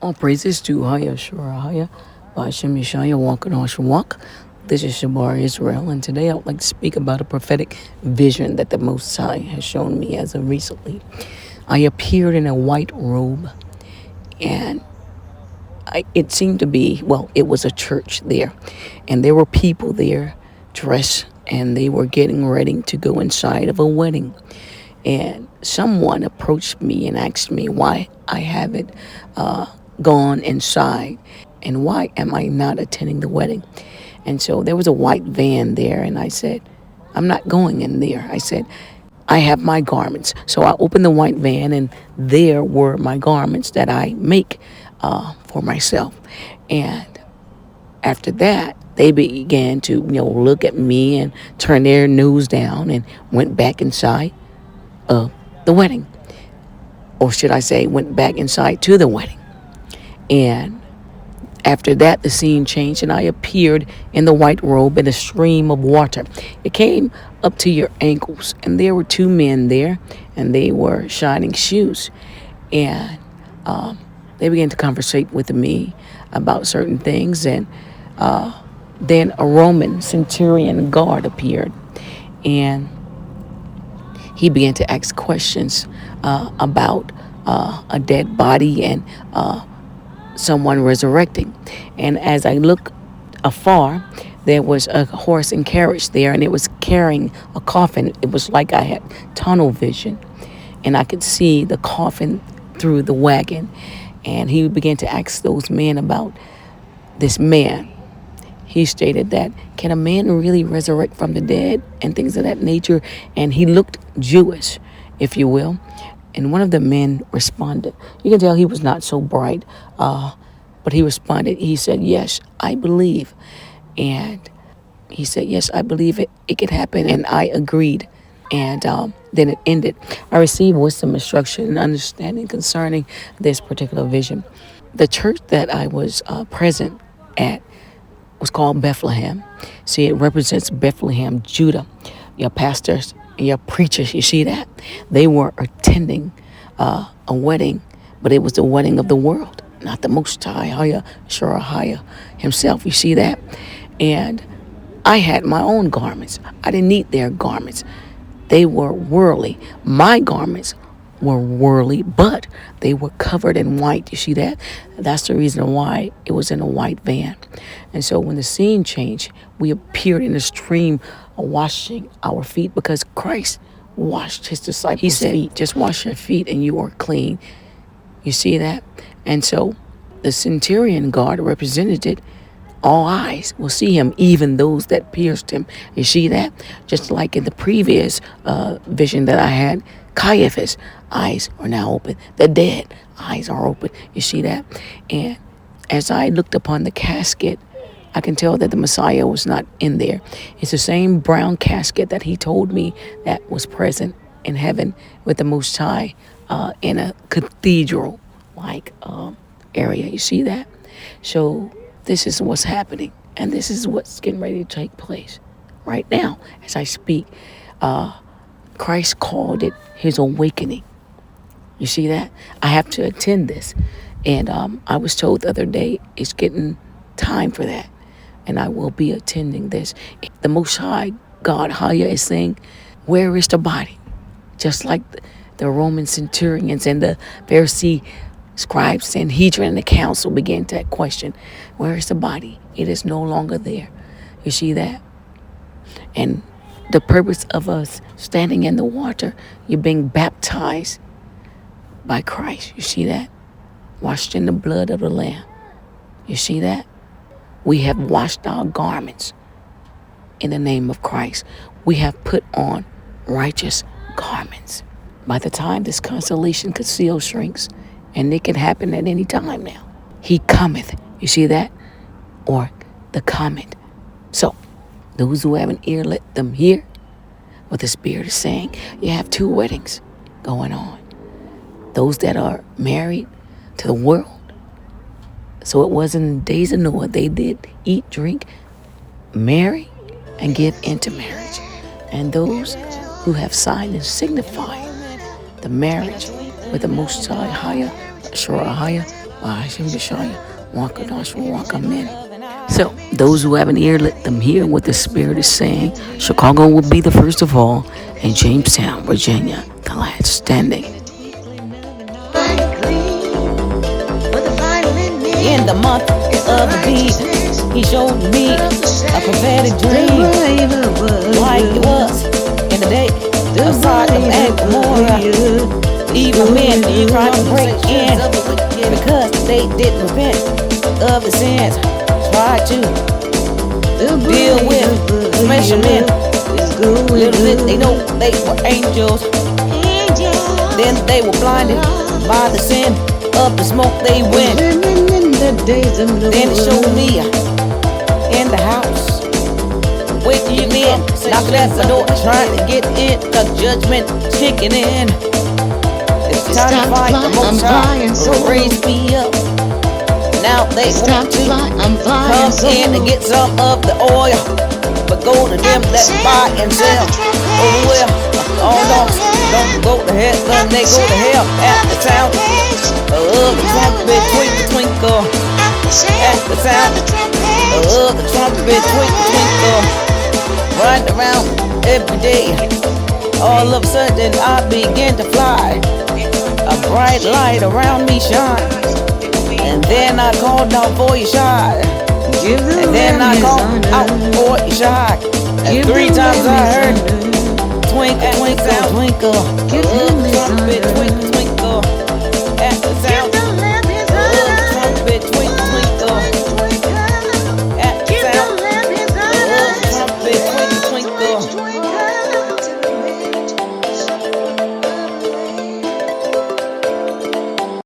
All praises to Haya Shurahaya, Bashem Yeshaya, walking on Shawak. This is Shabar Israel, and today I would like to speak about a prophetic vision that the Most High has shown me as of recently. I appeared in a white robe, and it seemed to be, it was a church there, and there were people there dressed, and they were getting ready to go inside of a wedding. And someone approached me and asked me why I haven't gone inside and why am I not attending the wedding. And so there was a white van there, and I said, I'm not going in there. I said, I have my garments. So I opened the white van, and there were my garments that I make for myself. And after that, they began to, look at me and turn their nose down and went back inside of the wedding. Or should I say, went back inside to the wedding. And after that, the scene changed, and I appeared in the white robe in a stream of water. It came up to your ankles, and there were two men there, and they were shining shoes. And they began to conversate with me about certain things, and then a Roman centurion guard appeared, and he began to ask questions about a dead body and someone resurrecting. And as I looked afar, there was a horse and carriage there, and it was carrying a coffin. It was like I had tunnel vision, and I could see the coffin through the wagon. And he began to ask those men about this man. He stated that, can a man really resurrect from the dead and things of that nature? And he looked Jewish, if you will. And one of the men responded. You can tell he was not so bright, but he responded. He said, yes, I believe. And he said, yes, I believe it could happen. And I agreed. And then it ended. I received wisdom, instruction, and understanding concerning this particular vision. The church that I was present at was called Bethlehem. See, it represents Bethlehem, Judah. Your pastors, your preachers, you see that? They were attending a wedding, but it was the wedding of the world, not the Most High, Haya Shurahaya himself. You see that? And I had my own garments. I didn't need their garments. They were worldly. My garments were worldly, but they were covered in white. You see that? That's the reason why it was in a white van. And so when the scene changed, we appeared in a stream of washing our feet, because Christ washed his disciples' He said, feet. Just wash your feet and you are clean. You see that? And so the centurion guard represented it. All eyes will see him, even those that pierced him. You see that? Just like in the previous vision that I had, Caiaphas' eyes are now open. The dead eyes are open. You see that? And as I looked upon the casket, I can tell that the Messiah was not in there. It's the same brown casket that he told me that was present in heaven with the Most High in a cathedral-like area. You see that? So this is what's happening, and this is what's getting ready to take place right now as I speak. Christ called it his awakening. You see that? I have to attend this. And I was told the other day it's getting time for that. And I will be attending this. The Most High God, Haya, is saying, where is the body? Just like the Roman centurions and the Pharisee scribes, Sanhedrin, and the council began to question, where is the body? It is no longer there. You see that? And the purpose of us standing in the water, you're being baptized by Christ. You see that? Washed in the blood of the Lamb. You see that? We have washed our garments in the name of Christ. We have put on righteous garments. By the time this constellation conceal shrinks, and it can happen at any time now, he cometh. You see that? Or the comet. So, those who have an ear, let them hear what the Spirit is saying. You have two weddings going on. Those that are married to the world. So it was in the days of Noah. They did eat, drink, marry, and give into marriage. And those who have signed and signified the marriage with the Most High, Haya Shurahaya, Hashem Yeshaya, Amen. So, those who have an ear, let them hear what the Spirit is saying. Chicago will be the first of all, and Jamestown, Virginia, the last standing. In the month of the beat, he showed me a prophetic dream, like it was in the day of Sodom and Gomorrah. Evil men tried to break in because they didn't repent of the sins. Tried to deal with special men. Little did they know they were angels. Then they were blinded by the sin of the smoke they went. Then it showed me in the house, wicked men knocking at my door, trying to get in. The judgment kicking in. It's time to fight the Most High, raise me up. Now they want to come in and get some of the oil, but go to them that buy and sell. Oh well, all dogs don't go to heaven, they go to hell at the sound of the trumpet, twinkle, twinkle. At the sound of the trumpet, twinkle, twinkle. Right around every day, all of a sudden I begin to fly. A bright light around me shine, and then I called out for your shot, and then I called out for your shot, and 3 times I heard twinkle, twinkle, twinkle. Trumpet, twinkle, twinkle.